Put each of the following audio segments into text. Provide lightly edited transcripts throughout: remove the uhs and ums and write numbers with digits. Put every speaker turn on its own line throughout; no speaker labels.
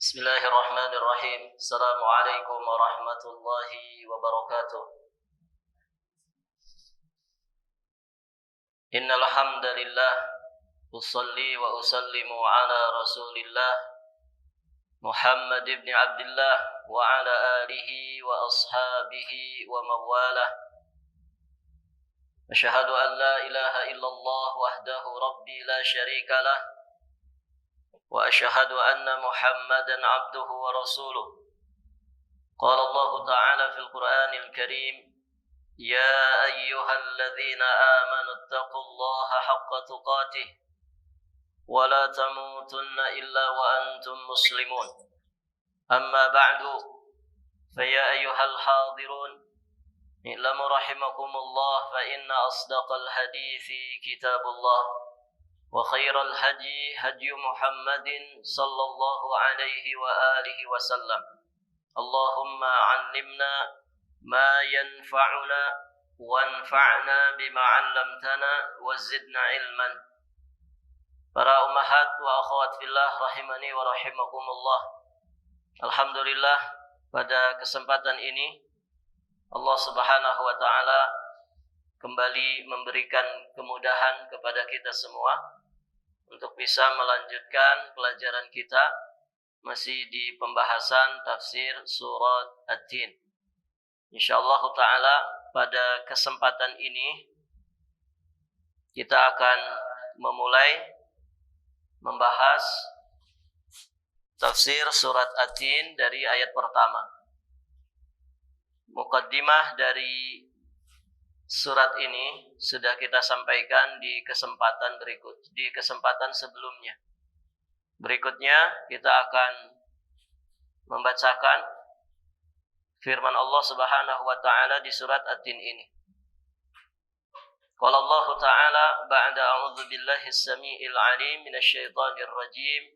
Bismillahirrahmanirrahim. Assalamualaikum warahmatullahi wabarakatuh. Innal hamdalillah usalli wa usallimu ala Rasulillah Muhammad ibn Abdullah wa ala alihi wa ashabihi wa mawalah. Asyhadu an la ilaha illallah wahdahu rabbi la syarika lah wa asyhadu anna Muhammadan abduhu wa rasuluh. Qala Allah Ta'ala fil Qur'anil Karim, ya ayyuhalladzina amanu ittaqullaha haqqa tuqatih wa la tamutunna illa wa antum muslimun. Amma ba'du, fa ya ayyuhal hadirun, i'lamu rahimakumullah fa inna asdaqal hadithi kitabullah wa khairal hadi hadi Muhammadin sallallahu alaihi wa alihi wasallam. Allahumma 'allimna ma yanfa'una wanfa'na bima 'allamtana wa zidna ilman. Para ummahat wa akhwat fillah rahimani wa rahimakumullah. Alhamdulillah, pada kesempatan ini Allah Subhanahu wa taala kembali memberikan kemudahan kepada kita semua untuk bisa melanjutkan pelajaran kita masih di pembahasan tafsir surat At-Tin. Insyaallah ta'ala pada kesempatan ini kita akan memulai membahas tafsir surat At-Tin dari ayat pertama. Muqaddimah dari surat ini sudah kita sampaikan di kesempatan sebelumnya. Berikutnya kita akan membacakan firman Allah Subhanahu wa taala di surat At-Tin ini. Qala Allah Ta'ala ba'da a'udzu billahi as-sami'il 'alim minasy syaithanir rajim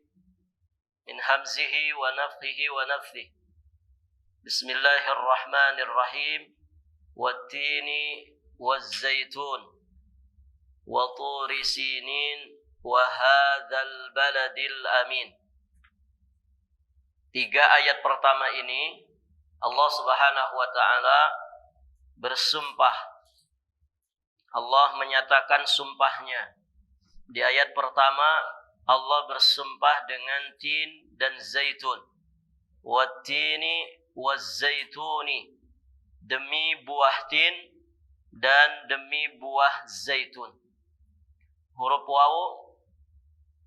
min hamzihi wa nafthihi wa nafthihi. Bismillahirrahmanirrahim. Wat-tini waz-zaitun wa turi sinin wa hadzal baladil amin. 3 ayat pertama ini Allah Subhanahu wa taala bersumpah. Allah menyatakan sumpahnya. Di ayat pertama Allah bersumpah dengan tin dan zaitun. Wat-tini waz-zaituni, demi buah tin dan demi buah zaitun. Huruf waw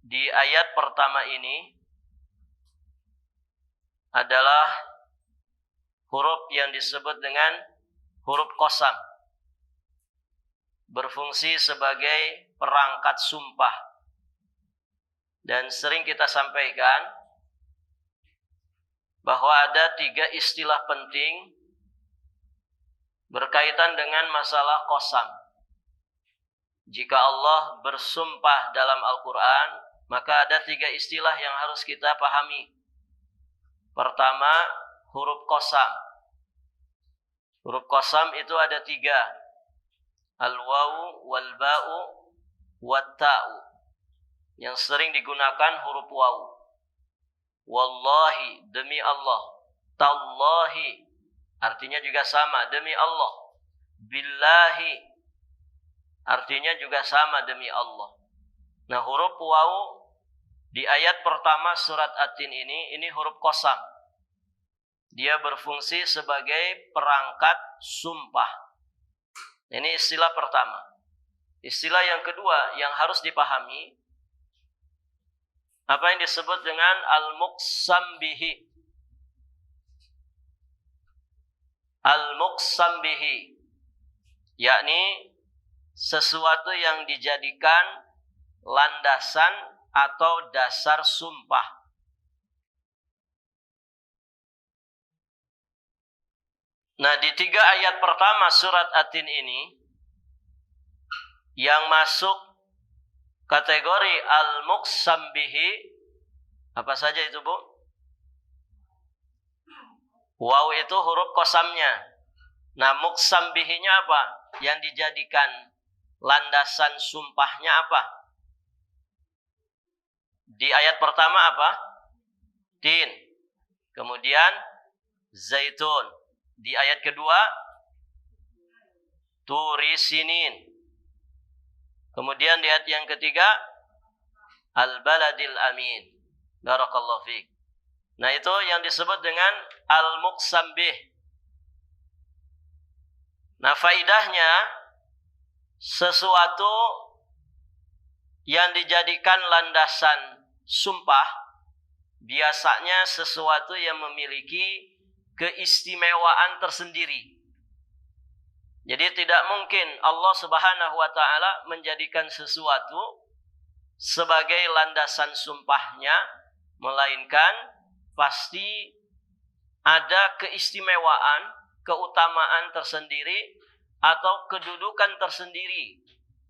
di ayat pertama ini adalah huruf yang disebut dengan huruf qasam, berfungsi sebagai perangkat sumpah. Dan sering kita sampaikan bahwa ada 3 istilah penting berkaitan dengan masalah qasam. Jika Allah bersumpah dalam Al-Quran, maka ada 3 istilah yang harus kita pahami. Pertama, huruf qasam. Huruf qasam itu ada 3. Al-wawu, wal-ba'u, wat-ta'u. Yang sering digunakan huruf wawu. Wallahi, demi Allah. Tallahi, artinya juga sama, demi Allah. Billahi, artinya juga sama, demi Allah. Nah, huruf waw di ayat pertama surat At-Tin ini huruf qasam. Dia berfungsi sebagai perangkat sumpah. Ini istilah pertama. Istilah yang kedua yang harus dipahami, apa yang disebut dengan al-muqsam bihi. Al-muqsam bihi, yakni sesuatu yang dijadikan landasan atau dasar sumpah. Nah, di 3 ayat pertama surat At-Tin ini yang masuk kategori al-muqsam bihi, apa saja itu, Bu? Waw itu huruf qasamnya. Nah, muqsam bihinya apa? Yang dijadikan landasan sumpahnya apa? Di ayat pertama apa? Tin. Kemudian zaitun. Di ayat kedua turi sinin. Kemudian di ayat yang ketiga al-baladil amin. Barakallahu fiik. Nah, itu yang disebut dengan al-muqsam bih. Nah, faidahnya sesuatu yang dijadikan landasan sumpah biasanya sesuatu yang memiliki keistimewaan tersendiri. Jadi tidak mungkin Allah Subhanahu wa taala menjadikan sesuatu sebagai landasan sumpahnya, melainkan pasti ada keistimewaan, keutamaan tersendiri atau kedudukan tersendiri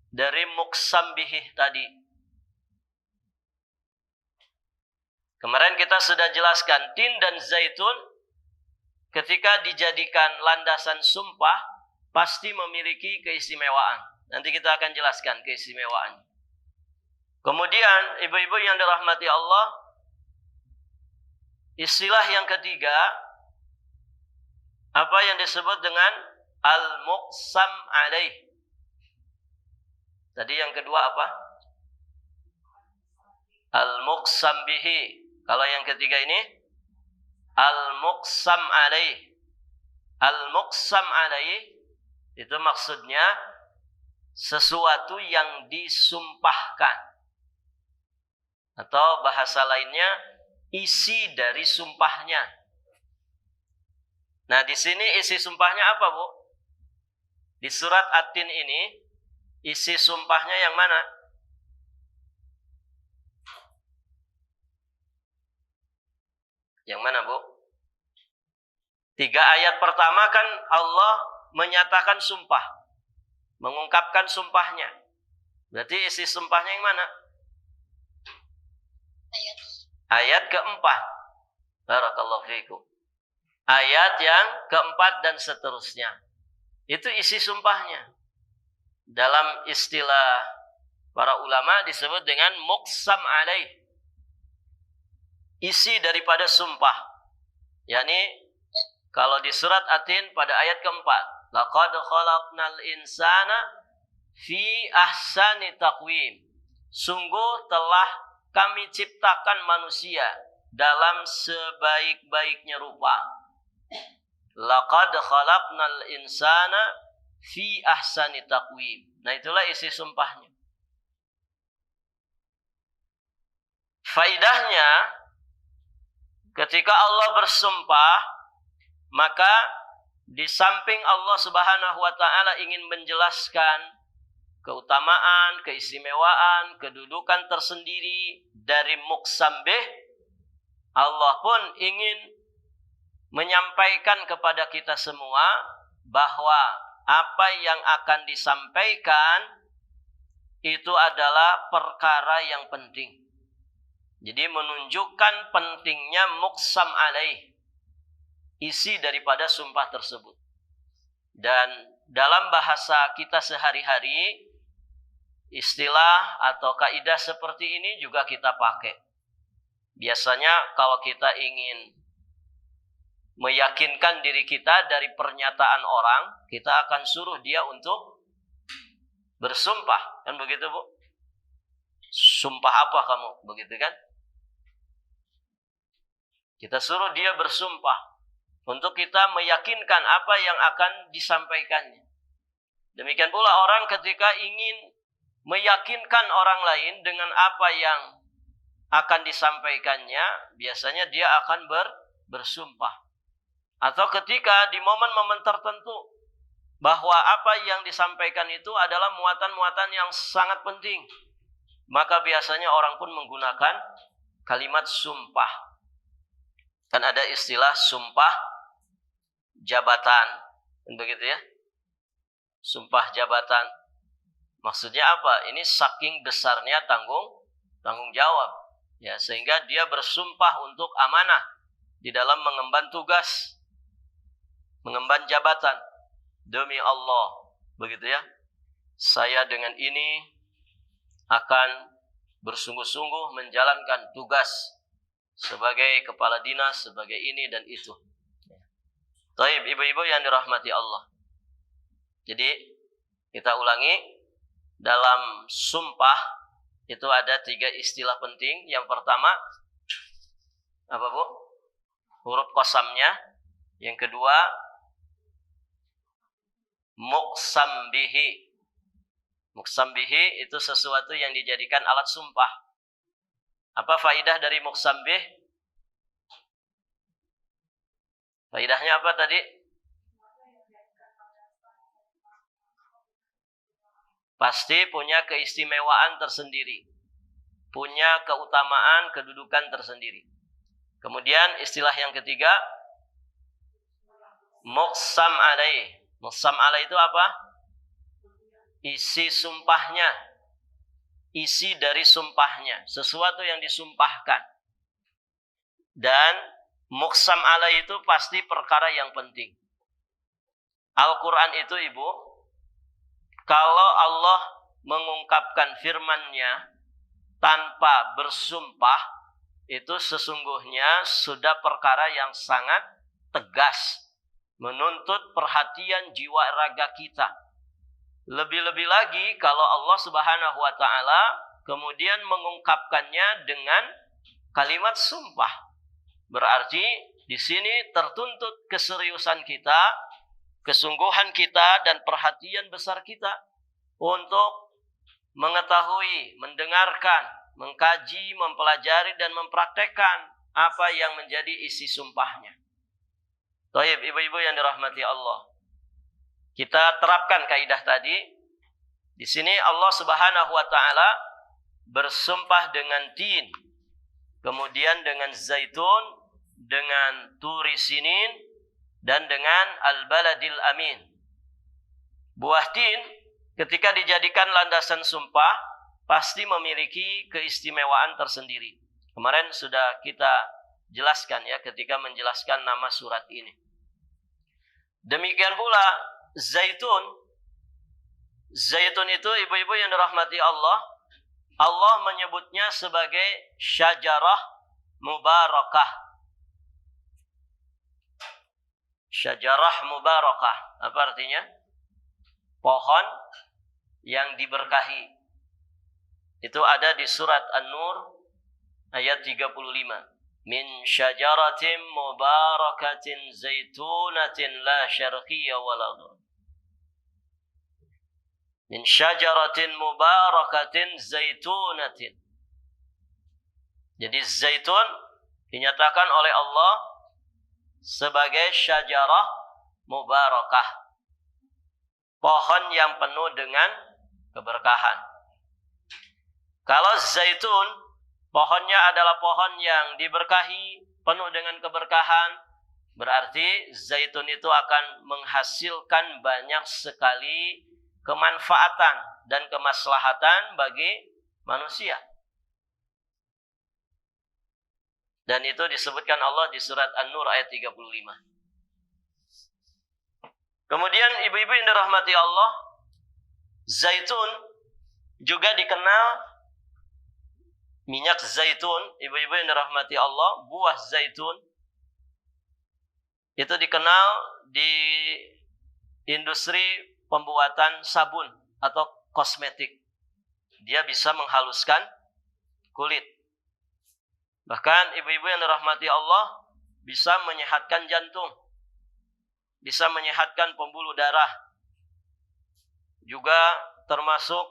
dari muqsam bihih tadi. Kemarin kita sudah jelaskan tin dan zaitun ketika dijadikan landasan sumpah pasti memiliki keistimewaan. Nanti kita akan jelaskan keistimewaan. Kemudian ibu-ibu yang dirahmati Allah, istilah yang ketiga apa yang disebut dengan al-muqsam alaih. Tadi yang kedua apa? Al-muqsam bihi. Kalau yang ketiga ini al-muqsam alaih. Al-muqsam alaih itu maksudnya sesuatu yang disumpahkan. Atau bahasa lainnya isi dari sumpahnya. Nah, di sini isi sumpahnya apa, Bu? Di surat At-Tin ini isi sumpahnya yang mana? Yang mana, Bu? 3 ayat pertama kan Allah menyatakan sumpah, mengungkapkan sumpahnya. Berarti isi sumpahnya yang mana? Ayat keempat. Barakallahu fiikum. Ayat yang keempat dan seterusnya. Itu isi sumpahnya. Dalam istilah para ulama disebut dengan muqsam alaih. Isi daripada sumpah. Yakni kalau di surat At-Tin pada ayat keempat. Laqad khalaqnal insana fi ahsani taqwim. Sungguh telah kami ciptakan manusia dalam sebaik-baiknya rupa. Laqad khalaqnal insana fi ahsani taqwim. Nah, itulah isi sumpahnya. Faidahnya ketika Allah bersumpah, maka di samping Allah Subhanahu wa taala ingin menjelaskan keutamaan, keistimewaan, kedudukan tersendiri dari muqsam bih, Allah pun ingin menyampaikan kepada kita semua bahwa apa yang akan disampaikan itu adalah perkara yang penting. Jadi menunjukkan pentingnya muqsam alaih, isi daripada sumpah tersebut. Dan dalam bahasa kita sehari-hari, istilah atau kaidah seperti ini juga kita pakai. Biasanya kalau kita ingin meyakinkan diri kita dari pernyataan orang, kita akan suruh dia untuk bersumpah. Kan begitu, Bu? Sumpah apa kamu? Begitu kan? Kita suruh dia bersumpah untuk kita meyakinkan apa yang akan disampaikannya. Demikian pula orang ketika ingin meyakinkan orang lain dengan apa yang akan disampaikannya, biasanya dia akan bersumpah. Atau ketika di momen-momen tertentu bahwa apa yang disampaikan itu adalah muatan-muatan yang sangat penting, maka biasanya orang pun menggunakan kalimat sumpah. Kan ada istilah sumpah jabatan, begitu ya? Sumpah jabatan. Maksudnya apa? Ini saking besarnya tanggung jawab, ya, sehingga dia bersumpah untuk amanah di dalam mengemban tugas, mengemban jabatan. Demi Allah, begitu ya? Saya dengan ini akan bersungguh-sungguh menjalankan tugas sebagai kepala dinas, sebagai ini dan itu. Taib, ibu-ibu yang dirahmati Allah. Jadi kita ulangi, dalam sumpah itu ada 3 istilah penting. Yang pertama apa Bu? Huruf qasamnya. Yang kedua muqsam bihi. Muqsam bihi itu sesuatu yang dijadikan alat sumpah. Apa faidah dari muqsam bih? Faidahnya apa tadi? Pasti punya keistimewaan tersendiri. Punya keutamaan, kedudukan tersendiri. Kemudian istilah yang ketiga, muqsam alaih. Muqsam alaih itu apa? Isi sumpahnya. Isi dari sumpahnya. Sesuatu yang disumpahkan. Dan muqsam alaih itu pasti perkara yang penting. Al-Quran itu ibu, kalau Allah mengungkapkan firman-Nya tanpa bersumpah, itu sesungguhnya sudah perkara yang sangat tegas, menuntut perhatian jiwa raga kita. Lebih-lebih lagi kalau Allah Subhanahu wa taala kemudian mengungkapkannya dengan kalimat sumpah. Berarti di sini tertuntut keseriusan kita, kesungguhan kita dan perhatian besar kita untuk mengetahui, mendengarkan, mengkaji, mempelajari dan mempraktekkan apa yang menjadi isi sumpahnya. Thayyib, ibu-ibu yang dirahmati Allah. Kita terapkan kaidah tadi. Di sini Allah Subhanahu wa taala bersumpah dengan tin, kemudian dengan zaitun, dengan turi sinin, dan dengan al-baladil amin. Buah tin ketika dijadikan landasan sumpah pasti memiliki keistimewaan tersendiri. Kemarin sudah kita jelaskan ya ketika menjelaskan nama surat ini. Demikian pula zaitun. Zaitun itu ibu-ibu yang dirahmati Allah, Allah menyebutnya sebagai syajarah mubarakah. Syajarah mubarakah. Apa artinya? Pohon yang diberkahi. Itu ada di surat An-Nur ayat 35. Min syajaratin mubarakatin zaitunatin la syarqiyya wala gharbiyya. Min syajaratin mubarakatin zaitunatin. Jadi zaitun dinyatakan oleh Allah sebagai syajarah mubarakah. Pohon yang penuh dengan keberkahan. Kalau zaitun, pohonnya adalah pohon yang diberkahi, penuh dengan keberkahan, berarti zaitun itu akan menghasilkan banyak sekali kemanfaatan dan kemaslahatan bagi manusia. Dan itu disebutkan Allah di surat An-Nur ayat 35. Kemudian ibu-ibu yang dirahmati Allah, zaitun juga dikenal minyak zaitun. Ibu-ibu yang dirahmati Allah, buah zaitun itu dikenal di industri pembuatan sabun atau kosmetik. Dia bisa menghaluskan kulit. Bahkan ibu-ibu yang dirahmati Allah bisa menyehatkan jantung, bisa menyehatkan pembuluh darah, juga termasuk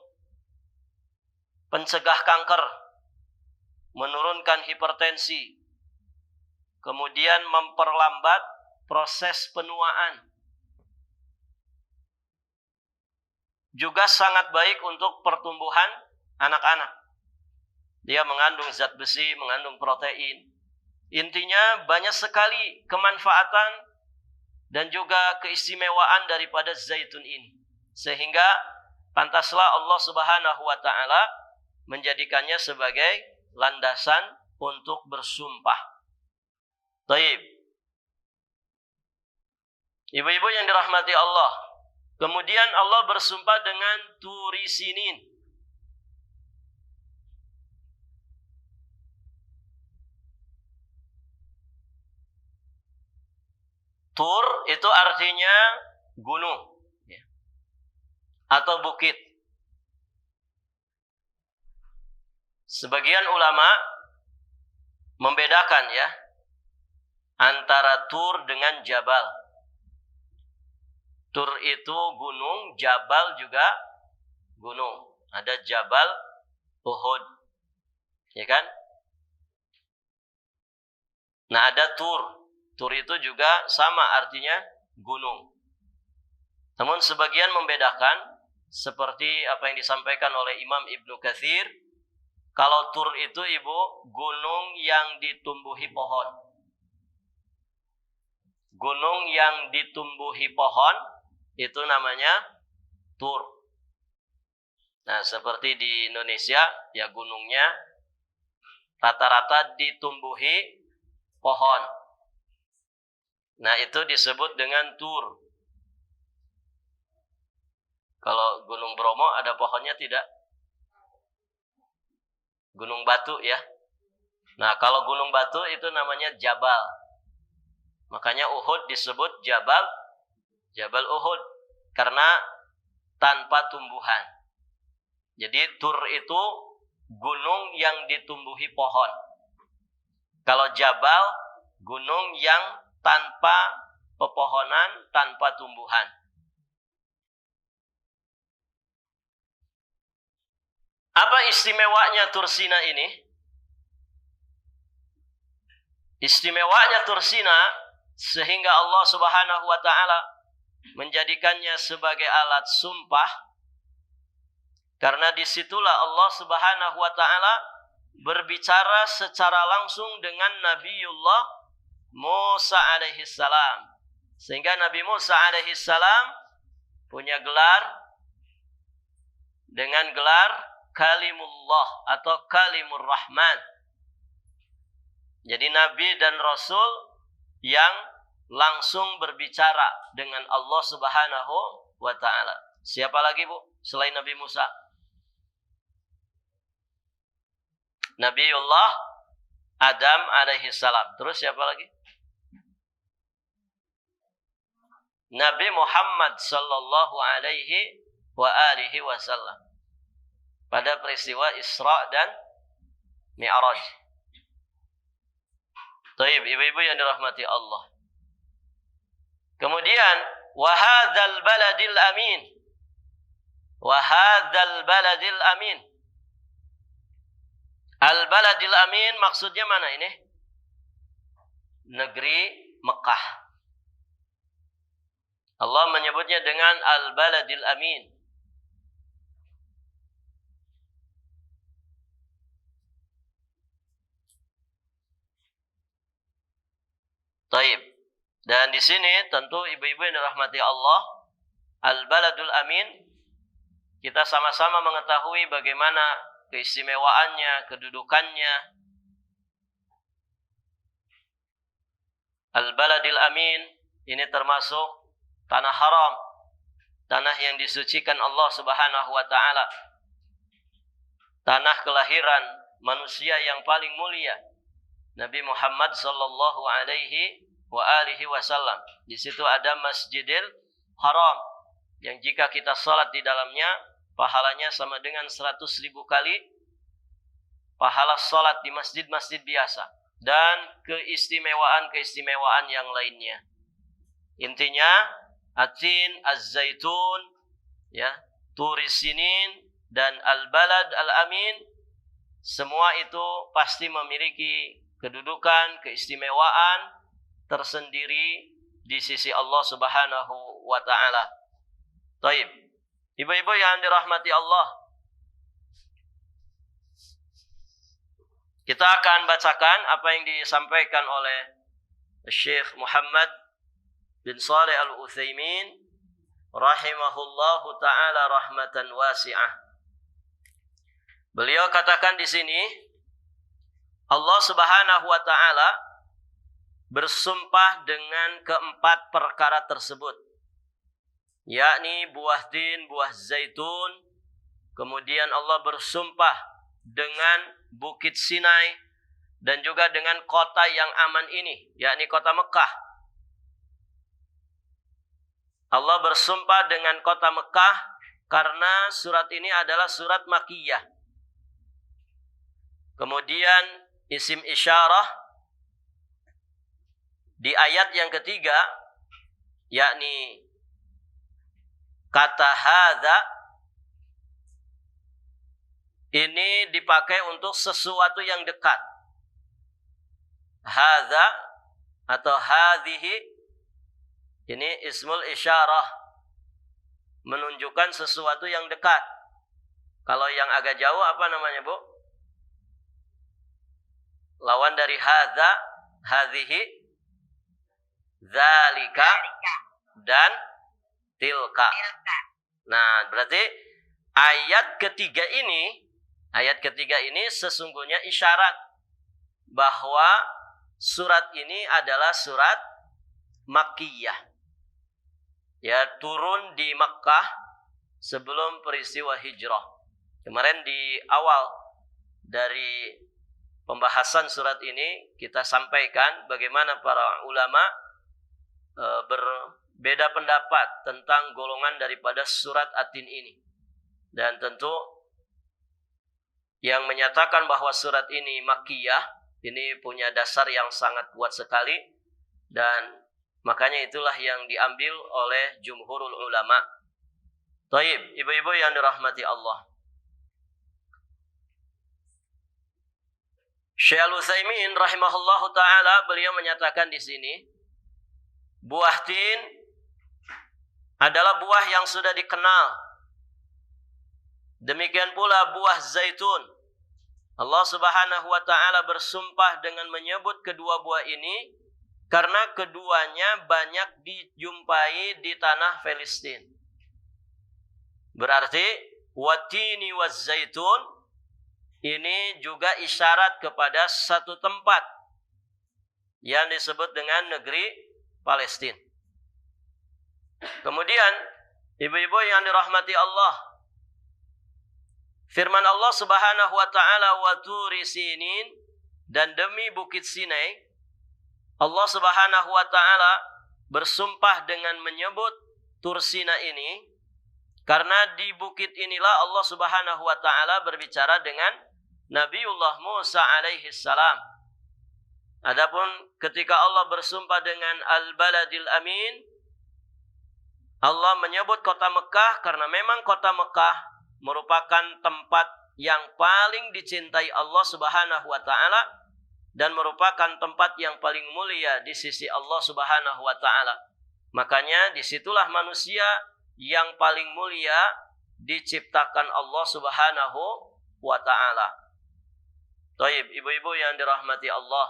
pencegah kanker, menurunkan hipertensi, kemudian memperlambat proses penuaan. Juga sangat baik untuk pertumbuhan anak-anak. Dia mengandung zat besi, mengandung protein. Intinya banyak sekali kemanfaatan dan juga keistimewaan daripada zaitun ini. Sehingga pantaslah Allah Subhanahu wa taala menjadikannya sebagai landasan untuk bersumpah. Taib. Ibu-ibu yang dirahmati Allah. Kemudian Allah bersumpah dengan turi sinin. Tur itu artinya gunung atau bukit. Sebagian ulama membedakan ya antara tur dengan jabal. Tur itu gunung, jabal juga gunung. Ada Jabal Uhud, ya kan? Nah, ada Tur. Tur itu juga sama artinya gunung. Namun sebagian membedakan seperti apa yang disampaikan oleh Imam Ibnu Katsir. Kalau Tur itu Ibu, gunung yang ditumbuhi pohon. Gunung yang ditumbuhi pohon itu namanya Tur. Nah, seperti di Indonesia, ya gunungnya rata-rata ditumbuhi pohon. Nah, itu disebut dengan Tur. Kalau Gunung Bromo ada pohonnya tidak? Gunung Batu ya. Nah, kalau Gunung Batu itu namanya Jabal. Makanya Uhud disebut Jabal Uhud. Karena tanpa tumbuhan. Jadi Tur itu gunung yang ditumbuhi pohon. Kalau Jabal, gunung yang tanpa pepohonan, tanpa tumbuhan. Apa istimewanya Tur Sina ini? Istimewanya Tur Sina sehingga Allah Subhanahu wa taala menjadikannya sebagai alat sumpah. Karena disitulah Allah Subhanahu wa ta'ala berbicara secara langsung dengan Nabiullah Musa alaihi salam. Sehingga Nabi Musa alaihi salam punya gelar dengan gelar Kalimullah atau Kalimur Rahman. Jadi Nabi dan Rasul yang langsung berbicara dengan Allah Subhanahu wa ta'ala. Siapa lagi Bu selain Nabi Musa? Nabiullah Adam alaihi salam. Terus siapa lagi? Nabi Muhammad sallallahu alaihi wa alihi wasallam. Pada peristiwa Isra dan Mi'raj. Taib, ibu-ibu yang dirahmati Allah. Kemudian wa hadzal baladil amin. Wa hadzal baladil amin. Al-Baladil Amin maksudnya mana ini? Negeri Mekah. Allah menyebutnya dengan Al-Baladil Amin. Taib. Dan di sini tentu ibu-ibu yang dirahmati Allah, Al-Baladul Amin, kita sama-sama mengetahui bagaimana keistimewaannya, kedudukannya. Al-Baladil Amin ini termasuk tanah haram, tanah yang disucikan Allah Subhanahu wa taala. Tanah kelahiran manusia yang paling mulia, Nabi Muhammad sallallahu alaihi wa alihi wasallam. Di situ ada Masjidil Haram yang jika kita salat di dalamnya pahalanya sama dengan 100.000 kali pahala salat di masjid-masjid biasa. Dan keistimewaan-keistimewaan yang lainnya. Intinya, Atin, Az-Zaitun, ya, Turis Sinin, dan Al-Balad Al-Amin, semua itu pasti memiliki kedudukan, keistimewaan tersendiri di sisi Allah Subhanahu wa ta'ala. Taib. Ibu-ibu yang dirahmati Allah, kita akan bacakan apa yang disampaikan oleh Syekh Muhammad bin Shalih Al-Utsaimin rahimahullahu taala rahmatan wasi'ah. Beliau katakan di sini, Allah Subhanahu wa taala bersumpah dengan keempat perkara tersebut, yakni buah tin, buah zaitun. Kemudian Allah bersumpah dengan Bukit Sinai dan juga dengan kota yang aman ini, yakni kota Mekah. Allah bersumpah dengan kota Mekah karena surat ini adalah surat Makkiyah. Kemudian isim isyarah di ayat yang ketiga, yakni kata hadza, ini dipakai untuk sesuatu yang dekat. Hadza atau hadhihi ini ismul isyarah, menunjukkan sesuatu yang dekat. Kalau yang agak jauh apa namanya, Bu? Lawan dari hadza, hadhihi, dzalika, dan tilka. Nah, berarti ayat ketiga ini sesungguhnya isyarat bahwa surat ini adalah surat Makkiyah. Ya, turun di Makkah sebelum peristiwa hijrah. Kemarin di awal dari pembahasan surat ini kita sampaikan bagaimana para ulama berbeda pendapat tentang golongan daripada surat At-Tin ini. Dan tentu yang menyatakan bahwa surat ini Makkiyah ini punya dasar yang sangat kuat sekali, dan makanya itulah yang diambil oleh jumhurul ulama. Taib, ibu-ibu yang dirahmati Allah. Syekh Al-Utsaimin rahimahullahu taala beliau menyatakan di sini, buah tin adalah buah yang sudah dikenal. Demikian pula buah zaitun. Allah Subhanahu wa taala bersumpah dengan menyebut kedua buah ini karena keduanya banyak dijumpai di tanah Palestina. Berarti watini waz zaitun ini juga isyarat kepada satu tempat yang disebut dengan negeri Palestina. Kemudian ibu-ibu yang dirahmati Allah, firman Allah Subhanahu wa taala wa turi sinin, dan demi bukit Sinai, Allah Subhanahu wa taala bersumpah dengan menyebut Tur Sina ini karena di bukit inilah Allah Subhanahu wa taala berbicara dengan Nabiullah Musa alaihi salam. Adapun ketika Allah bersumpah dengan Al-Baladil Amin, Allah menyebut kota Mekah karena memang kota Mekah merupakan tempat yang paling dicintai Allah Subhanahu wa taala dan merupakan tempat yang paling mulia di sisi Allah Subhanahu wa taala. Makanya disitulah manusia yang paling mulia diciptakan Allah Subhanahu wa taala. Taib, ibu-ibu yang dirahmati Allah.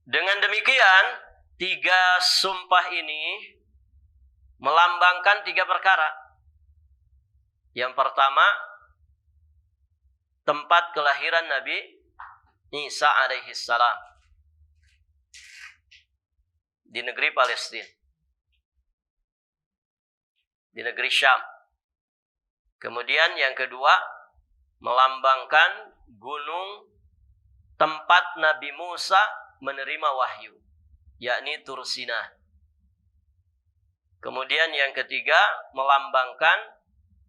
Dengan demikian, tiga sumpah ini melambangkan tiga perkara. Yang pertama, tempat kelahiran Nabi Isa alaihi salam di negeri Palestina, di negeri Syam. Kemudian yang kedua, melambangkan gunung tempat Nabi Musa menerima wahyu, yakni Tur Sina. Kemudian yang ketiga, melambangkan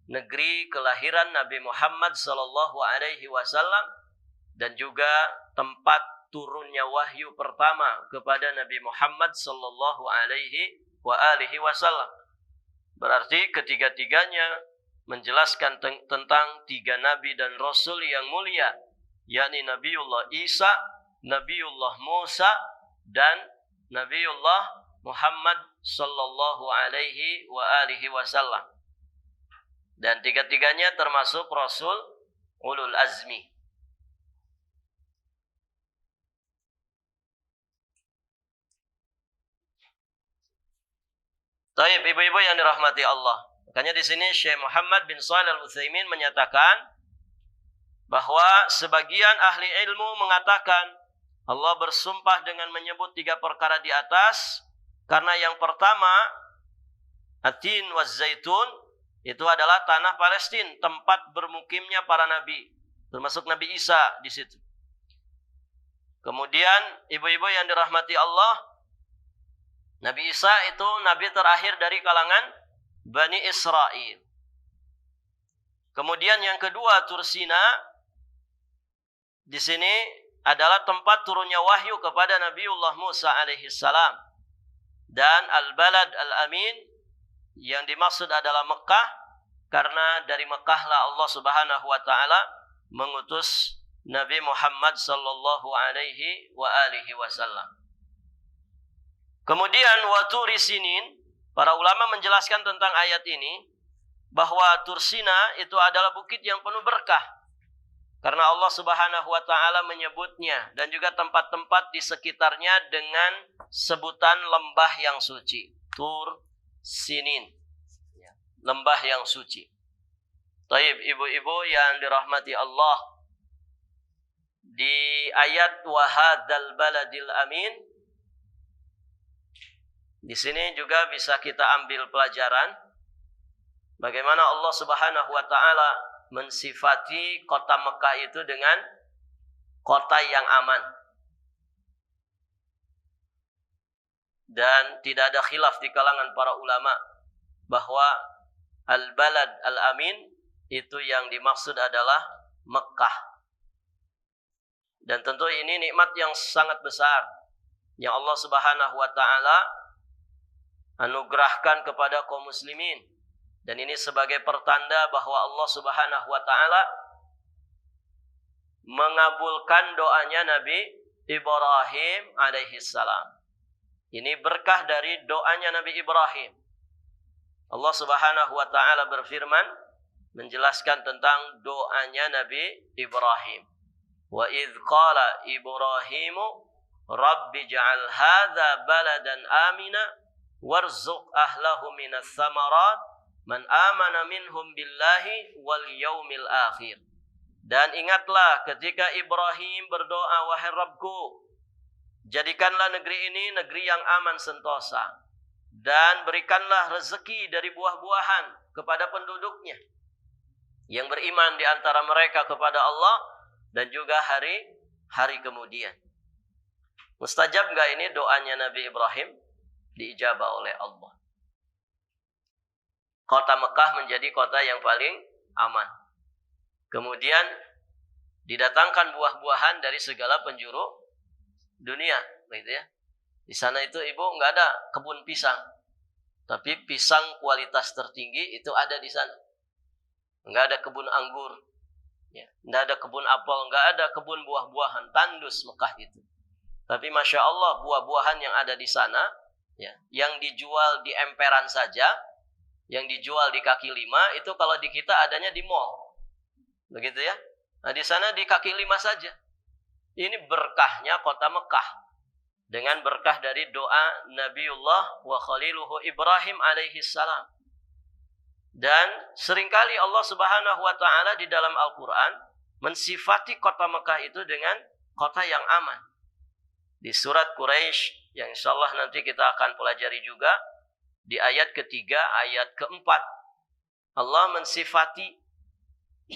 negeri kelahiran Nabi Muhammad sallallahu alaihi wasallam dan juga tempat turunnya wahyu pertama kepada Nabi Muhammad sallallahu alaihi wasallam. Berarti ketiga-tiganya menjelaskan tentang tiga nabi dan rasul yang mulia, yakni Nabiullah Isa, Nabiullah Musa, dan Nabiullah Muhammad sallallahu alaihi wasallam. Dan tiga-tiganya termasuk Rasul Ulul Azmi. Taib, ibu-ibu yang dirahmati Allah. Makanya di sini Syekh Muhammad bin Shalih Al-Utsaimin menyatakan bahwa sebagian ahli ilmu mengatakan Allah bersumpah dengan menyebut tiga perkara di atas karena yang pertama, At-Tin waz Zaitun, itu adalah tanah Palestina, tempat bermukimnya para nabi, termasuk Nabi Isa di situ. Kemudian ibu-ibu yang dirahmati Allah, Nabi Isa itu nabi terakhir dari kalangan Bani Israel. Kemudian yang kedua, Tursina di sini adalah tempat turunnya wahyu kepada Nabiullah Musa alaihi salam. Dan Al-Balad Al-Amin yang dimaksud adalah Mekah, karena dari Mekah lah Allah Subhanahu wa taala mengutus Nabi Muhammad sallallahu alaihi wa alihi wasallam. Kemudian wa Turi Sinin, para ulama menjelaskan tentang ayat ini bahwa Tursina itu adalah bukit yang penuh berkah. Karena Allah Subhanahu wa taala menyebutnya dan juga tempat-tempat di sekitarnya dengan sebutan lembah yang suci. Tur Sinin. Lembah yang suci. Taib, ibu-ibu yang dirahmati Allah. Di ayat wa hadzal baladil amin, di sini juga bisa kita ambil pelajaran bagaimana Allah Subhanahu wa taala mensifati kota Mekah itu dengan kota yang aman. Dan tidak ada khilaf di kalangan para ulama bahwa Al-Balad Al-Amin itu yang dimaksud adalah Mekah. Dan tentu ini nikmat yang sangat besar yang Allah Subhanahu wa taala anugerahkan kepada kaum muslimin. Dan ini sebagai pertanda bahwa Allah Subhanahu wa taala mengabulkan doanya Nabi Ibrahim alaihi salam. Ini berkah dari doanya Nabi Ibrahim. Allah Subhanahu wa taala berfirman menjelaskan tentang doanya Nabi Ibrahim. Wa idz qala Ibrahimu rabbi ja'al hadza baladan amina warzuq ahlahu minas samarat man amana minhum billahi wal yaumil akhir. Dan ingatlah ketika Ibrahim berdoa, wahai Rabbku, jadikanlah negeri ini negeri yang aman sentosa, dan berikanlah rezeki dari buah-buahan kepada penduduknya yang beriman di antara mereka kepada Allah dan juga hari kemudian. Mustajab enggak ini doanya Nabi Ibrahim? Diijabah oleh Allah. Kota Mekah menjadi kota yang paling aman. Kemudian didatangkan buah-buahan dari segala penjuru dunia, begitu ya. Di sana itu ibu nggak ada kebun pisang, tapi pisang kualitas tertinggi itu ada di sana. Nggak ada kebun anggur, ya. Nggak ada kebun apel, nggak ada kebun buah-buahan, tandus Mekah itu. Tapi masya Allah buah-buahan yang ada di sana, ya, yang dijual di emperan saja, yang dijual di kaki lima itu kalau di kita adanya di mall, begitu ya. Nah di sana di kaki lima saja. Ini berkahnya kota Mekah dengan berkah dari doa Nabiullah wa Khaliluhu Ibrahim alaihi salam. Dan seringkali Allah Subhanahu wa taala di dalam Al-Qur'an mensifati kota Mekah itu dengan kota yang aman. Di surat Quraisy yang insyaallah nanti kita akan pelajari juga, di ayat ketiga, ayat keempat, Allah mensifati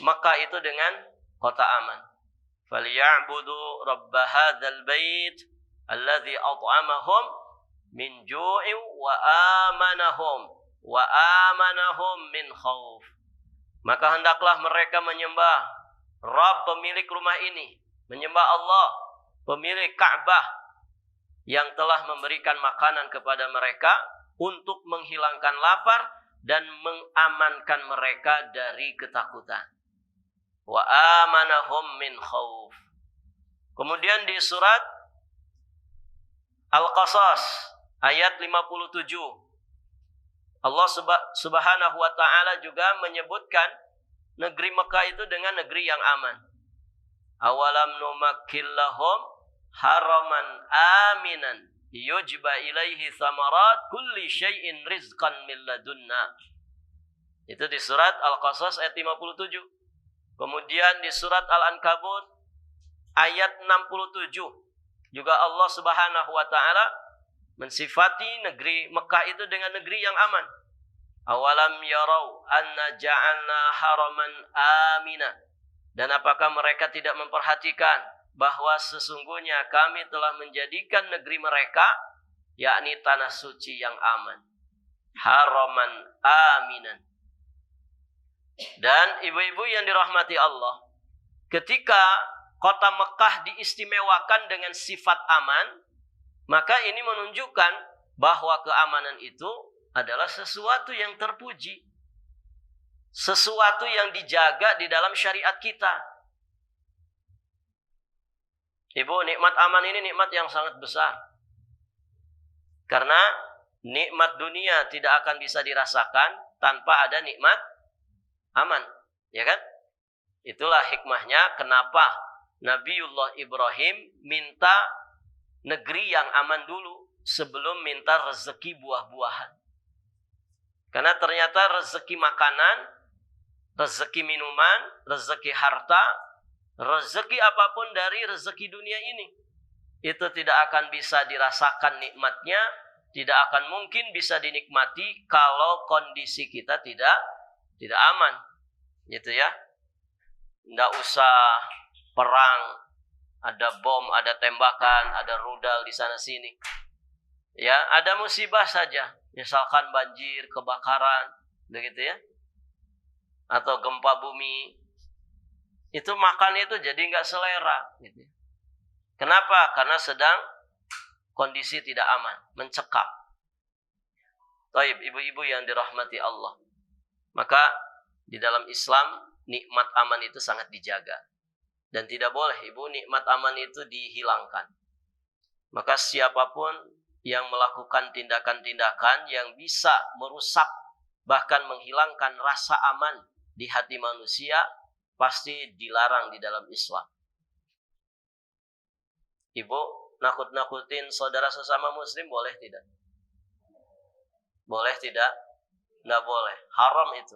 Makkah itu dengan kota aman. Falyabudu rabb hadzal bait alladzi at'amahum min ju'in wa amanahum min khauf. Maka hendaklah mereka menyembah Rabb pemilik rumah ini, menyembah Allah pemilik Ka'bah yang telah memberikan makanan kepada mereka untuk menghilangkan lapar dan mengamankan mereka dari ketakutan. Wa amanahum min khauf. Kemudian di surat Al-Qasas ayat 57, Allah Subhanahu wa taala juga menyebutkan negeri Mekah itu dengan negeri yang aman. Awalam numakkil lahum haraman aminan yujba ilaihi samarat kulli syai'in rizqan min ladunna. Itu di surat Al-Qasas ayat 57. Kemudian di surat Al-Ankabut ayat 67 juga Allah Subhanahu wa taala mensifati negeri Mekah itu dengan negeri yang aman. Awalam yarau anna ja'alna haraman amina. Dan apakah mereka tidak memperhatikan bahwa sesungguhnya kami telah menjadikan negeri mereka, yakni tanah suci yang aman, haraman aminan. Dan ibu-ibu yang dirahmati Allah, ketika kota Mekah diistimewakan dengan sifat aman, maka ini menunjukkan bahwa keamanan itu adalah sesuatu yang terpuji, sesuatu yang dijaga di dalam syariat kita. Ibu, nikmat aman ini nikmat yang sangat besar. Karena nikmat dunia tidak akan bisa dirasakan tanpa ada nikmat aman, ya kan? Itulah hikmahnya kenapa Nabiullah Ibrahim minta negeri yang aman dulu sebelum minta rezeki buah-buahan. Karena ternyata rezeki makanan, rezeki minuman, rezeki harta, rezeki apapun dari rezeki dunia ini, itu tidak akan bisa dirasakan nikmatnya, tidak akan mungkin bisa dinikmati kalau kondisi kita tidak aman, gitu ya. Nggak usah perang, ada bom, ada tembakan, ada rudal di sana sini. Ya, ada musibah saja, misalkan banjir, kebakaran, begitu ya, atau gempa bumi, itu makan itu jadi nggak selera, gitu. Kenapa? Karena sedang kondisi tidak aman, mencekam. Taib, ibu-ibu yang dirahmati Allah, maka di dalam Islam nikmat aman itu sangat dijaga dan tidak boleh ibu nikmat aman itu dihilangkan. Maka siapapun yang melakukan tindakan-tindakan yang bisa merusak bahkan menghilangkan rasa aman di hati manusia pasti dilarang di dalam Islam. Ibu, nakut-nakutin saudara sesama muslim boleh tidak? Boleh tidak? Tidak boleh. Haram itu.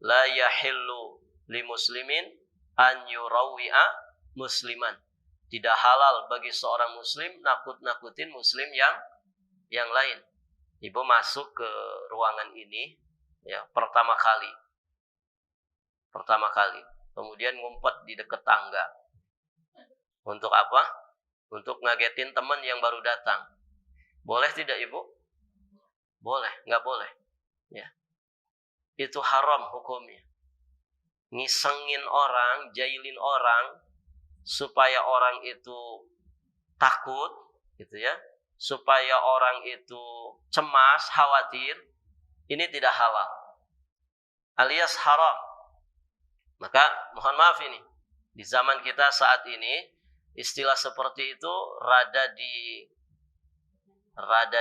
La yahillu li muslimin an yurawwi'a musliman. Tidak halal bagi seorang muslim nakut-nakutin muslim yang lain. Ibu masuk ke ruangan ini ya pertama kali. Kemudian ngumpet di dekat tangga. Untuk apa? Untuk ngagetin teman yang baru datang. Boleh tidak ibu? Boleh, nggak boleh. Ya. Itu haram hukumnya. Ngisengin orang, jailin orang, supaya orang itu takut, gitu ya. Supaya orang itu cemas, khawatir. Ini tidak halal. Alias haram. Maka mohon maaf ini. Di zaman kita saat ini, istilah seperti itu rada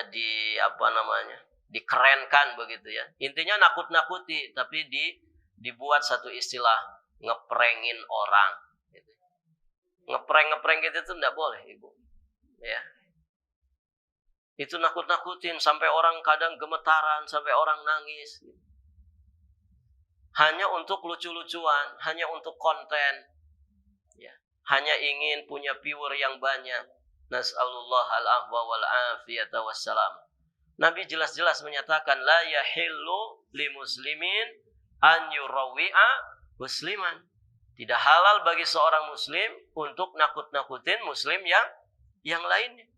di apa namanya? Dikerenkan begitu ya. Intinya nakut-nakuti, tapi dibuat satu istilah ngeprengin orang. Gitu. Ngepreng gitu itu tidak boleh ibu. Ya. Itu nakut-nakutin sampai orang kadang gemetaran, sampai orang nangis. Gitu. Hanya untuk lucu-lucuan, hanya untuk konten. Ya. Hanya ingin punya viewer yang banyak. Nas'alullah al-afwa wal-afiyata wassalam. Nabi jelas-jelas menyatakan la yahillu li muslimin an yurawwi'a musliman. Tidak halal bagi seorang muslim untuk nakut-nakutin muslim yang lainnya.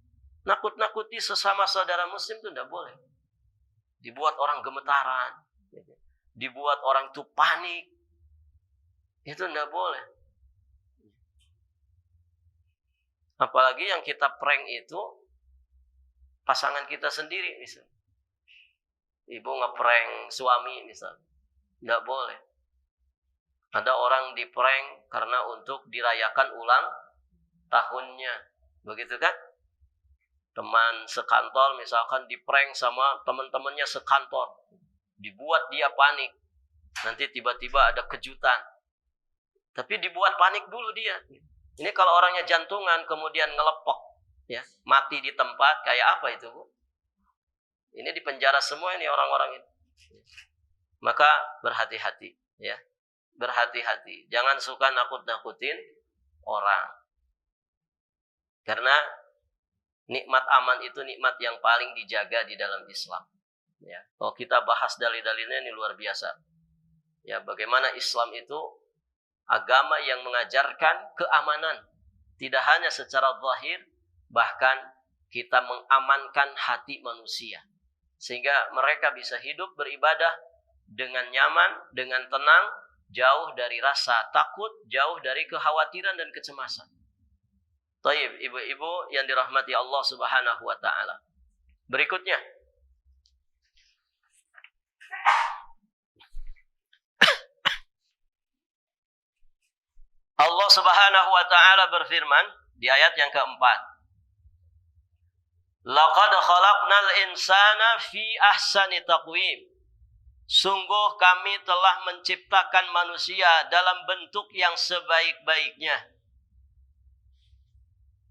Nakut-nakuti sesama saudara muslim itu tidak boleh. Dibuat orang gemetaran, dibuat orang itu panik. Itu tidak boleh. Apalagi yang kita prank itu pasangan kita sendiri misal. Ibu ngeprank suami misal. Tidak boleh. Ada orang di prank karena untuk dirayakan ulang tahunnya. Begitu kan? Teman sekantor misalkan di prank sama teman-temannya sekantor. Dibuat dia panik. Nanti tiba-tiba ada kejutan. Tapi dibuat panik dulu dia. Ini kalau orangnya jantungan kemudian ngelepok. Ya, mati di tempat kayak apa itu, Bu? Ini di penjara semua ini orang-orang ini. Maka berhati-hati, ya. Berhati-hati. Jangan suka nakut-nakutin orang. Karena nikmat aman itu nikmat yang paling dijaga di dalam Islam. Ya. Kalau kita bahas dalil-dalilnya ini luar biasa. Ya, bagaimana Islam itu agama yang mengajarkan keamanan. Tidak hanya secara zahir, bahkan kita mengamankan hati manusia. Sehingga mereka bisa hidup beribadah dengan nyaman, dengan tenang, jauh dari rasa takut, jauh dari kekhawatiran dan kecemasan. Taib, ibu-ibu yang dirahmati Allah Subhanahu wa taala. Berikutnya, Allah Subhanahu wa taala berfirman di ayat yang keempat. Laqad khalaqnal insana fi ahsani taqwim. Sungguh kami telah menciptakan manusia dalam bentuk yang sebaik-baiknya.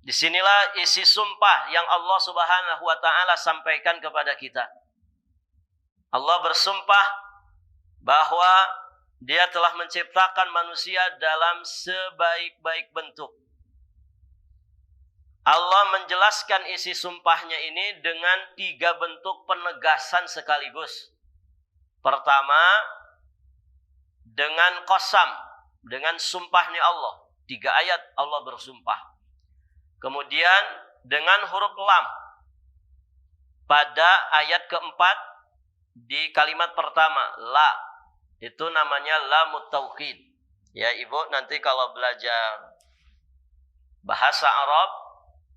Disinilah isi sumpah yang Allah Subhanahu wa taala sampaikan kepada kita. Allah bersumpah bahwa Dia telah menciptakan manusia dalam sebaik-baik bentuk. Allah menjelaskan isi sumpahnya ini dengan 3 bentuk penegasan sekaligus. Pertama, dengan qasam, dengan sumpahnya Allah. 3 ayat Allah bersumpah. Kemudian dengan huruf lam. Pada ayat keempat di kalimat pertama, la. Itu namanya lamut tauhid. Ya ibu, nanti kalau belajar bahasa Arab,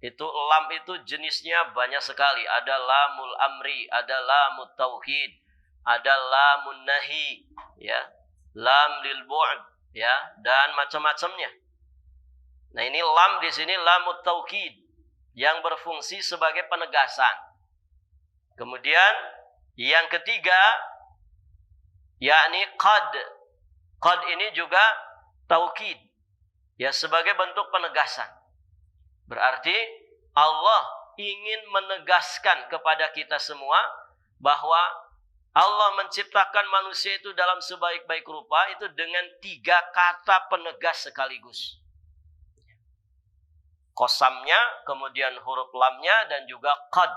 itu lam itu jenisnya banyak sekali. Ada lamul amri, ada lamut tauhid, ada lamun nahi, ya, lam lil bu'd, ya, dan macam-macamnya. Nah ini lam di sini lamut tauhid yang berfungsi sebagai penegasan. Kemudian yang ketiga, yakni qad. Qad ini juga taukid, ya, sebagai bentuk penegasan. Berarti Allah ingin menegaskan kepada kita semua bahwa Allah menciptakan manusia itu dalam sebaik-baik rupa itu dengan 3 kata penegas sekaligus. Qasamnya, kemudian huruf lamnya, dan juga qad.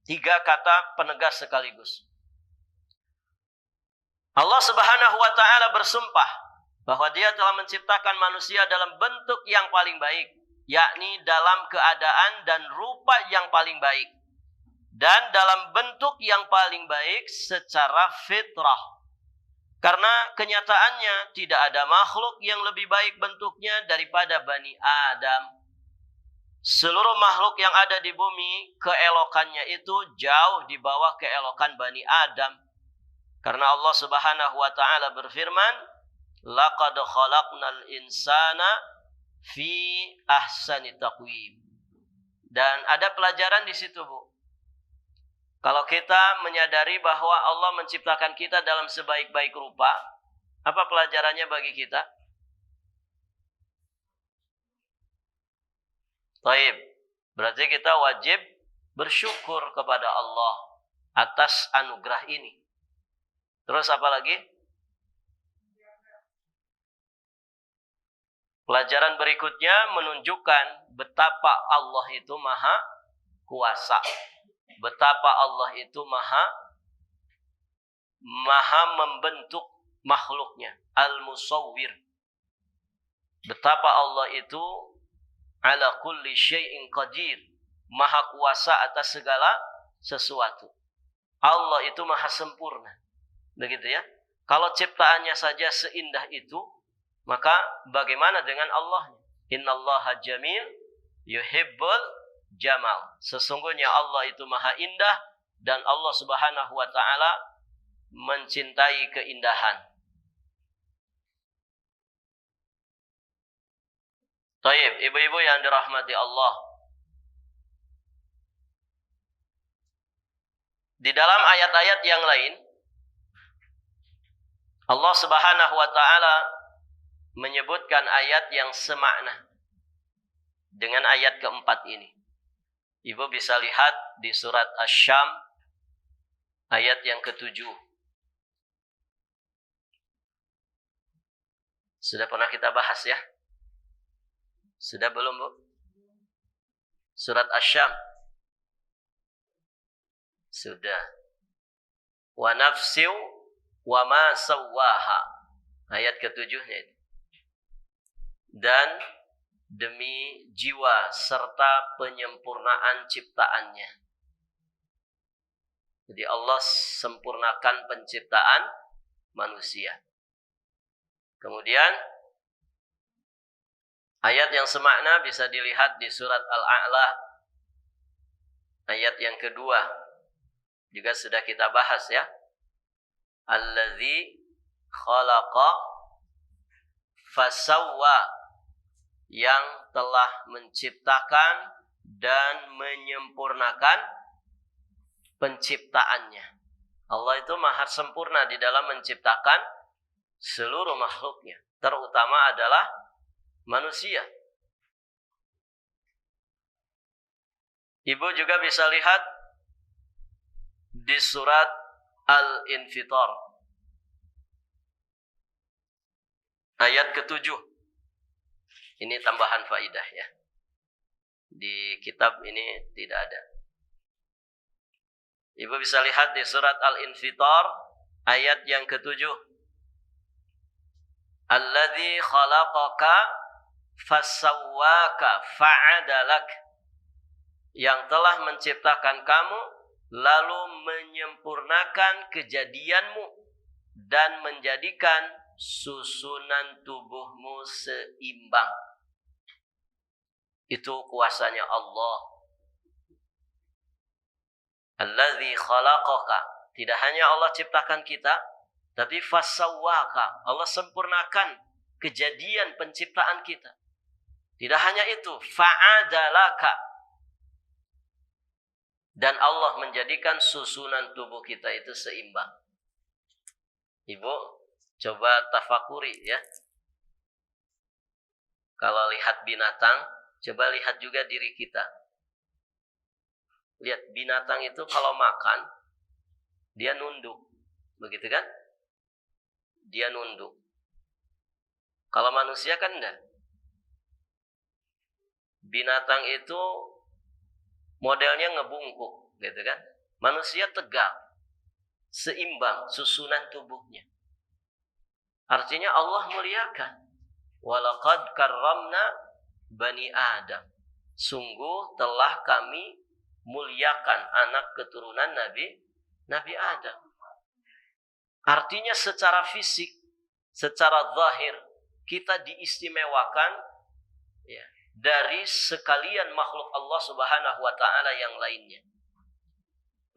3 kata penegas sekaligus. Allah Subhanahu wa taala bersumpah bahwa Dia telah menciptakan manusia dalam bentuk yang paling baik, yakni dalam keadaan dan rupa yang paling baik, dan dalam bentuk yang paling baik secara fitrah. Karena kenyataannya tidak ada makhluk yang lebih baik bentuknya daripada Bani Adam. Seluruh makhluk yang ada di bumi, keelokannya itu jauh di bawah keelokan Bani Adam. Karena Allah Subhanahu wa taala berfirman, laqad khalaqnal insana fi ahsani taqwim. Dan ada pelajaran di situ, Bu. Kalau kita menyadari bahwa Allah menciptakan kita dalam sebaik-baik rupa, apa pelajarannya bagi kita? Taib. Berarti kita wajib bersyukur kepada Allah atas anugerah ini. Terus apa lagi? Pelajaran berikutnya menunjukkan betapa Allah itu maha kuasa. Betapa Allah itu maha membentuk makhluknya. Al-Musawwir. Betapa Allah itu ala kulli syai'in qadir. Maha kuasa atas segala sesuatu. Allah itu maha sempurna. Begitu ya. Kalau ciptaannya saja seindah itu, maka bagaimana dengan Allah? Innallaha jamil yuhibbul jamal. Sesungguhnya Allah itu maha indah dan Allah Subhanahu wa taala mencintai keindahan. Taib, ibu-ibu yang dirahmati Allah. Di dalam ayat-ayat yang lain, Allah Subhanahu wa taala menyebutkan ayat yang semakna dengan ayat keempat ini. Ibu bisa lihat di surat Asy-Syam ayat yang ke-7. Sudah pernah kita bahas ya? Sudah belum, Bu? Surat Asy-Syam. Sudah. Wa nafsiu wa ma sawwaha. Ayat ke-7-nya itu. Dan demi jiwa serta penyempurnaan ciptaannya. Jadi Allah sempurnakan penciptaan manusia. Kemudian ayat yang semakna bisa dilihat di surat Al-A'la. Ayat yang kedua juga sudah kita bahas ya. Allazi khalaqa fasawwa, yang telah menciptakan dan menyempurnakan penciptaannya. Allah itu maha sempurna di dalam menciptakan seluruh makhluknya, terutama adalah manusia. Ibu juga bisa lihat di surat Al-Infitar ayat ke-7. Ini tambahan faidah ya. Di kitab ini tidak ada. Ibu bisa lihat di surat Al-Infitar ayat yang ke-7. Alladzi khalaqaka fasawwaka fa'adalak, yang telah menciptakan kamu lalu menyempurnakan kejadianmu dan menjadikan susunan tubuhmu seimbang. Itu kuasanya Allah. Allazi khalaqaka, tidak hanya Allah ciptakan kita, tapi fasawwaka, Allah sempurnakan kejadian penciptaan kita. Tidak hanya itu, fa'adalaka, dan Allah menjadikan susunan tubuh kita itu seimbang. Ibu, coba tafakuri ya. Kalau lihat binatang, coba lihat juga diri kita. Lihat binatang itu kalau makan, dia nunduk. Begitu kan? Dia nunduk. Kalau manusia kan enggak. Binatang itu modelnya ngebungkuk, gitu kan? Manusia tegak, seimbang susunan tubuhnya. Artinya Allah muliakan. Walaqad karramna bani Adam. Sungguh telah kami muliakan anak keturunan Nabi Adam. Artinya secara fisik, secara zahir, kita diistimewakan ya, dari sekalian makhluk Allah Subhanahu wa taala yang lainnya.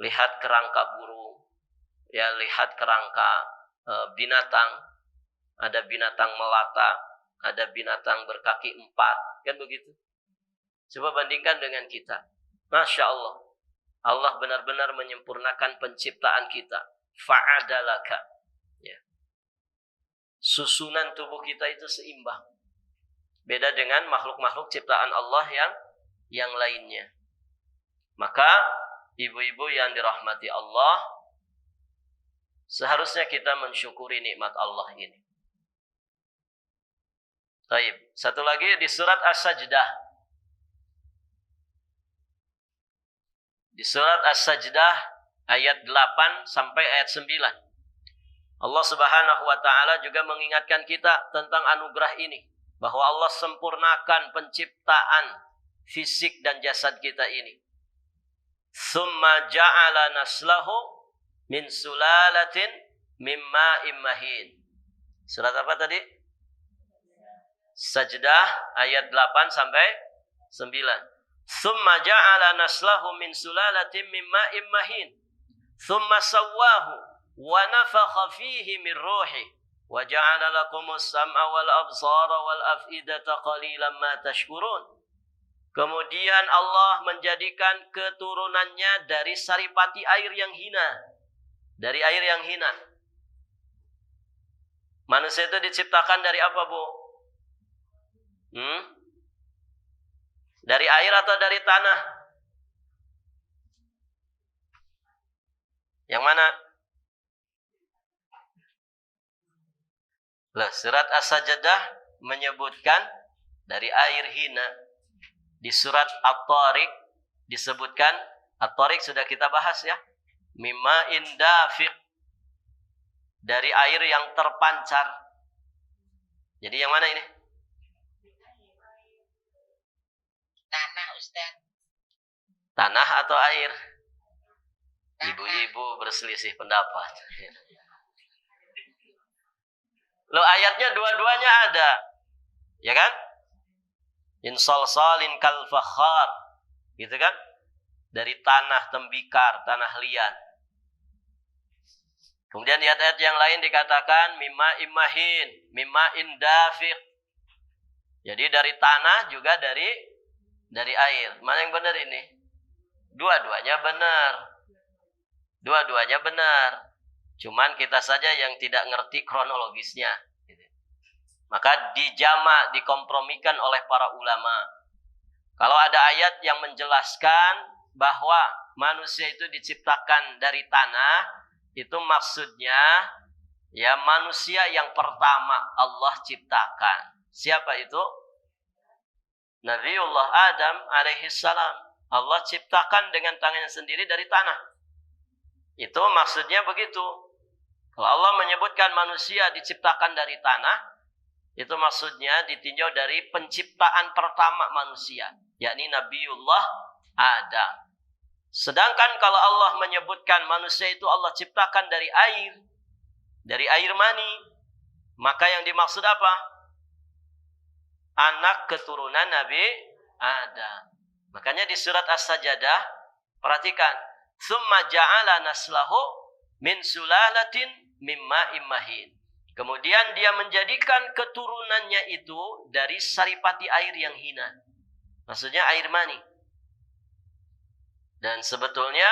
Lihat kerangka burung, ya, lihat kerangka binatang. Ada binatang melata, ada binatang berkaki 4, kan begitu? Coba bandingkan dengan kita. Masya Allah, Allah benar-benar menyempurnakan penciptaan kita. Fa'adalaka, ya. Susunan tubuh kita itu seimbang. Beda dengan makhluk-makhluk ciptaan Allah yang lainnya. Maka ibu-ibu yang dirahmati Allah, seharusnya kita mensyukuri nikmat Allah ini. Baik, satu lagi di surat As-Sajdah. Di surat As-Sajdah ayat 8 sampai ayat 9. Allah Subhanahu wa taala juga mengingatkan kita tentang anugerah ini, bahwa Allah sempurnakan penciptaan fisik dan jasad kita ini. Tsumma ja'ala naslahu min sulalatin mim ma'in mahin. Surat apa tadi? Sajdah ayat 8 sampai 9. Tsumma ja'ala naslahu min sulalatin mim ma'in mahin. Tsumma sawwahu wa nafakha fihi min ruhi wa ja'ala lakumus sam'a wal absara wal af'idata qalilan ma tashkurun. Kemudian Allah menjadikan keturunannya dari saripati air yang hina. Dari air yang hina. Manusia itu diciptakan dari apa, Bu? Dari air atau dari tanah? Yang mana? Lah, surat As-Sajdah menyebutkan dari air hina. Di surat At-Tariq disebutkan, At-Tariq sudah kita bahas ya. Mimma indafiq, dari air yang terpancar. Jadi yang mana ini?
Ustaz.
Tanah atau air? Ibu-ibu berselisih pendapat. Loh, ayatnya dua-duanya ada. Ya kan? Insalsalin kal fakhar. Gitu kan? Dari tanah tembikar, tanah liat. Kemudian di ayat-ayat yang lain dikatakan mimma imahin, mimma indafiq. Jadi dari tanah juga dari air. Mana yang benar ini? Dua-duanya benar. Dua-duanya benar. Cuman kita saja yang tidak ngerti kronologisnya. Maka dijamak, dikompromikan oleh para ulama. Kalau ada ayat yang menjelaskan bahwa manusia itu diciptakan dari tanah, itu maksudnya ya manusia yang pertama Allah ciptakan. Siapa itu? Nabiullah Adam alaihissalam. Allah ciptakan dengan tangannya sendiri dari tanah. Itu maksudnya begitu. Kalau Allah menyebutkan manusia diciptakan dari tanah, itu maksudnya ditinjau dari penciptaan pertama manusia, yakni Nabiullah Adam. Sedangkan kalau Allah menyebutkan manusia itu Allah ciptakan dari air mani, maka yang dimaksud apa? Anak keturunan Nabi Adam. Makanya di surat As-Sajdah, perhatikan, "Tsumma ja'ala naslahu min sulalatin mimma imahin." Kemudian dia menjadikan keturunannya itu dari saripati air yang hina. Maksudnya air mani. Dan sebetulnya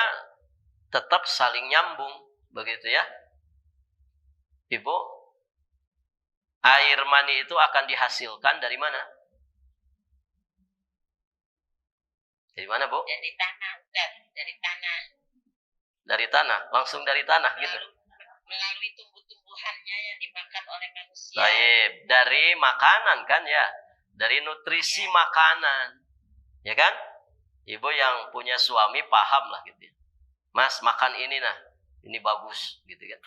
tetap saling nyambung, begitu ya. Ibu, air mani itu akan dihasilkan dari mana? Dari mana, Bu?
Dari tanah, Ustaz. Dari tanah.
Dari tanah, langsung dari tanah gitu.
Melalui tumbuh-tumbuhannya yang dimakan oleh manusia.
Baik, dari makanan kan ya. Dari nutrisi makanan. Ya kan? Ibu yang punya suami paham lah gitu ya. Mas, makan ini nah. Ini bagus gitu kan.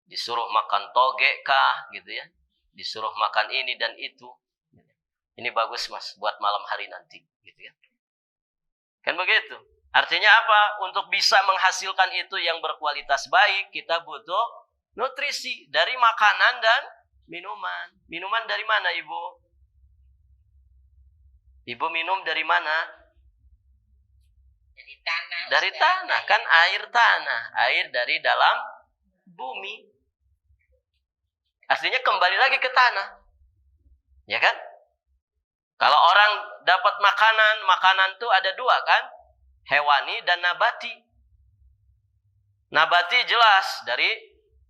Disuruh makan toge kah gitu ya. Disuruh makan ini dan itu. Ini bagus Mas buat malam hari nanti gitu ya. Kan begitu. Artinya apa? Untuk bisa menghasilkan itu yang berkualitas baik, kita butuh nutrisi dari makanan dan minuman. Minuman dari mana, Ibu? Ibu minum dari mana?
Dari tanah.
Dari tanah, kan air tanah. Air dari dalam bumi. Artinya kembali lagi ke tanah. Ya kan? Kalau orang dapat makanan tuh ada dua kan? Hewani dan nabati. Nabati jelas dari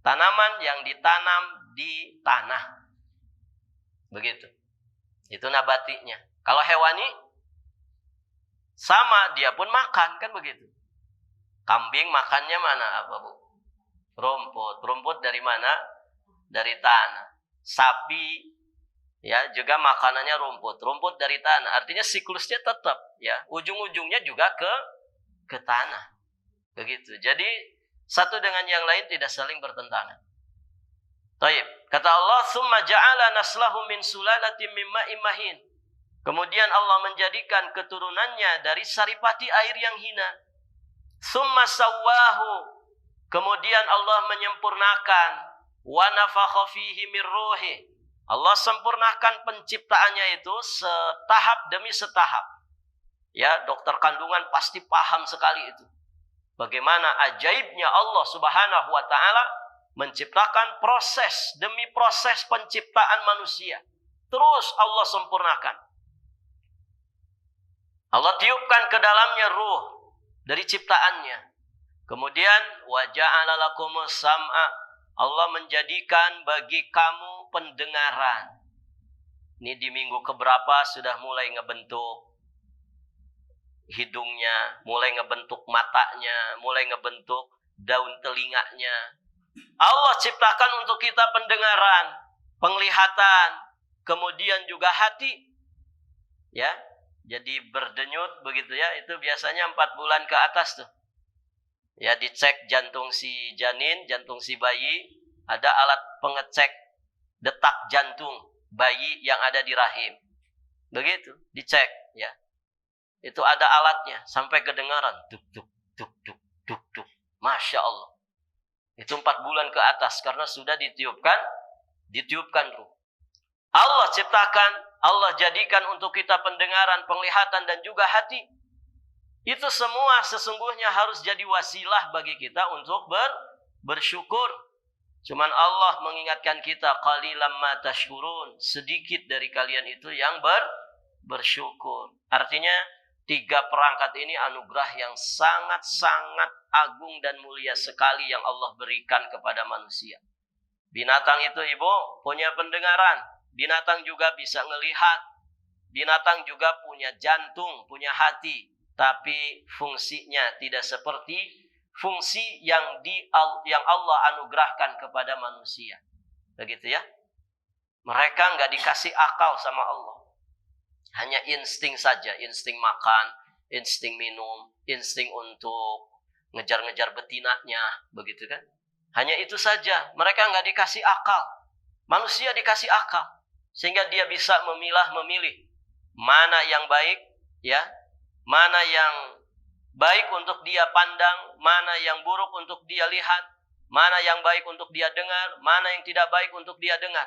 tanaman yang ditanam di tanah. Begitu. Itu nabatinya. Kalau hewani sama, dia pun makan kan begitu. Kambing makannya mana apa, Bu? Rumput. Rumput dari mana? Dari tanah. Sapi ya juga makanannya rumput. Rumput dari tanah. Artinya siklusnya tetap ya. Ujung-ujungnya juga ke tanah. Begitu. Jadi satu dengan yang lain tidak saling bertentangan. Taib. Kata Allah, "Tsumma ja'ala naslahu min sulalatin mimma imahin." Kemudian Allah menjadikan keturunannya dari saripati air yang hina. "Tsumma sawwahu." Kemudian Allah menyempurnakan. "Wa nafakha fihi min ruhi." Allah sempurnakan penciptaannya itu setahap demi setahap. Ya, dokter kandungan pasti paham sekali itu. Bagaimana ajaibnya Allah Subhanahu wa taala menciptakan proses demi proses penciptaan manusia. Terus Allah sempurnakan. Allah tiupkan ke dalamnya ruh dari ciptaannya. Kemudian wa ja'ala lakumus sam'a. Allah menjadikan bagi kamu pendengaran. Ini di minggu keberapa sudah mulai ngebentuk hidungnya, mulai ngebentuk matanya, mulai ngebentuk daun telinganya. Allah ciptakan untuk kita pendengaran, penglihatan, kemudian juga hati. Ya, jadi berdenyut begitu ya, itu biasanya 4 bulan ke atas tuh. Ya, dicek jantung si janin, jantung si bayi, ada alat pengecek detak jantung bayi yang ada di rahim. Begitu, dicek ya. Itu ada alatnya sampai kedengaran duk duk duk duk duk duk. Masya Allah. Itu 4 bulan ke atas karena sudah ditiupkan ruh. Allah ciptakan, Allah jadikan untuk kita pendengaran, penglihatan dan juga hati. Itu semua sesungguhnya harus jadi wasilah bagi kita untuk bersyukur. Cuman Allah mengingatkan kita, qalilam ma tashkurun, sedikit dari kalian itu yang bersyukur. Artinya 3 perangkat ini anugerah yang sangat-sangat agung dan mulia sekali yang Allah berikan kepada manusia. Binatang itu Ibu punya pendengaran, binatang juga bisa ngelihat, binatang juga punya jantung, punya hati, tapi fungsinya tidak seperti fungsi yang Allah anugerahkan kepada manusia. Begitu ya. Mereka nggak dikasih akal sama Allah. Hanya insting saja, insting makan, insting minum, insting untuk ngejar-ngejar betinanya, begitu kan? Hanya itu saja, mereka nggak dikasih akal. Manusia dikasih akal, sehingga dia bisa memilih mana yang baik, ya, mana yang baik untuk dia pandang, mana yang buruk untuk dia lihat, mana yang baik untuk dia dengar, mana yang tidak baik untuk dia dengar.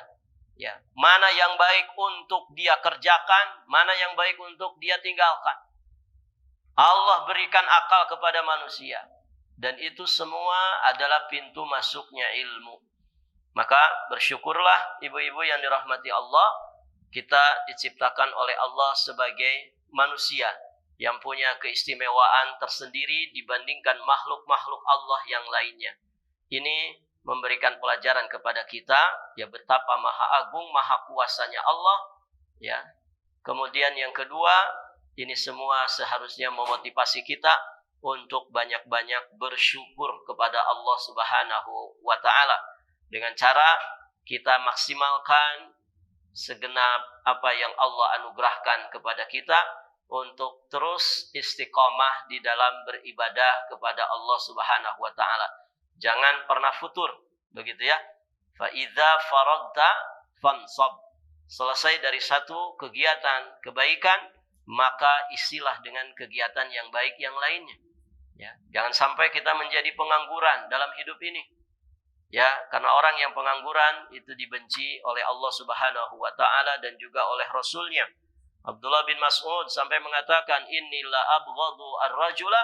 Ya, mana yang baik untuk dia kerjakan, mana yang baik untuk dia tinggalkan. Allah berikan akal kepada manusia. Dan itu semua adalah pintu masuknya ilmu. Maka bersyukurlah ibu-ibu yang dirahmati Allah. Kita diciptakan oleh Allah sebagai manusia yang punya keistimewaan tersendiri dibandingkan makhluk-makhluk Allah yang lainnya. Ini memberikan pelajaran kepada kita, ya, betapa maha agung, maha kuasanya Allah, ya. Kemudian yang kedua, ini semua seharusnya memotivasi kita untuk banyak-banyak bersyukur kepada Allah Subhanahu wa taala dengan cara kita maksimalkan segenap apa yang Allah anugerahkan kepada kita untuk terus istiqomah di dalam beribadah kepada Allah Subhanahu wa taala. Jangan pernah futur, begitu ya. Fa idza faragta fansab. Selesai dari satu kegiatan kebaikan, maka isilah dengan kegiatan yang baik yang lainnya. Ya, jangan sampai kita menjadi pengangguran dalam hidup ini. Ya, karena orang yang pengangguran itu dibenci oleh Allah Subhanahu wa taala dan juga oleh Rasulnya. Abdullah bin Mas'ud sampai mengatakan, "Innila abghadu ar-rajula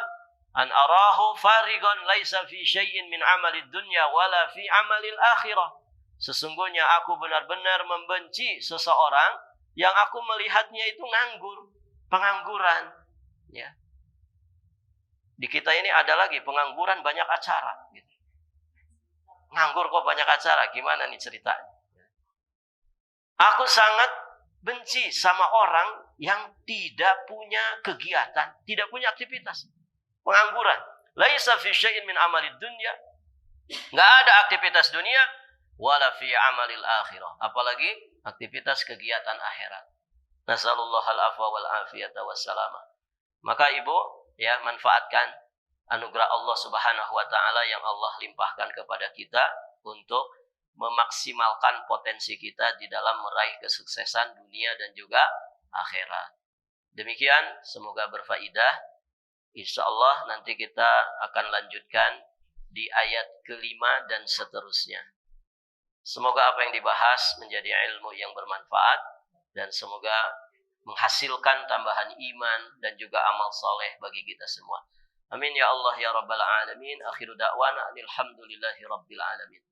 an arahu farigan laisa fi syai'in min amalid dunya wala fi amalil akhirah." Sesungguhnya aku benar-benar membenci seseorang yang aku melihatnya itu nganggur, pengangguran. Ya. Di kita ini ada lagi pengangguran banyak acara. Gitu. Nganggur kok banyak acara, gimana nih ceritanya? Aku sangat benci sama orang yang tidak punya kegiatan, tidak punya aktivitas. Pengangguran. Laisa fi syai'in min amalid dunya. Enggak ada aktivitas dunia wala fi amalil akhirah. Apalagi aktivitas kegiatan akhirat. Nasallallahu al-afwa wal afiyata wassalamah. Maka Ibu, ya, manfaatkan anugerah Allah Subhanahu wa taala yang Allah limpahkan kepada kita untuk memaksimalkan potensi kita di dalam meraih kesuksesan dunia dan juga akhirat. Demikian, semoga berfaedah. Insyaallah nanti kita akan lanjutkan di ayat ke-5 dan seterusnya. Semoga apa yang dibahas menjadi ilmu yang bermanfaat dan semoga menghasilkan tambahan iman dan juga amal soleh bagi kita semua. Amin ya Allah ya Rabbal Alamin. Akhiru da'wana alhamdulillahi Rabbil Alamin.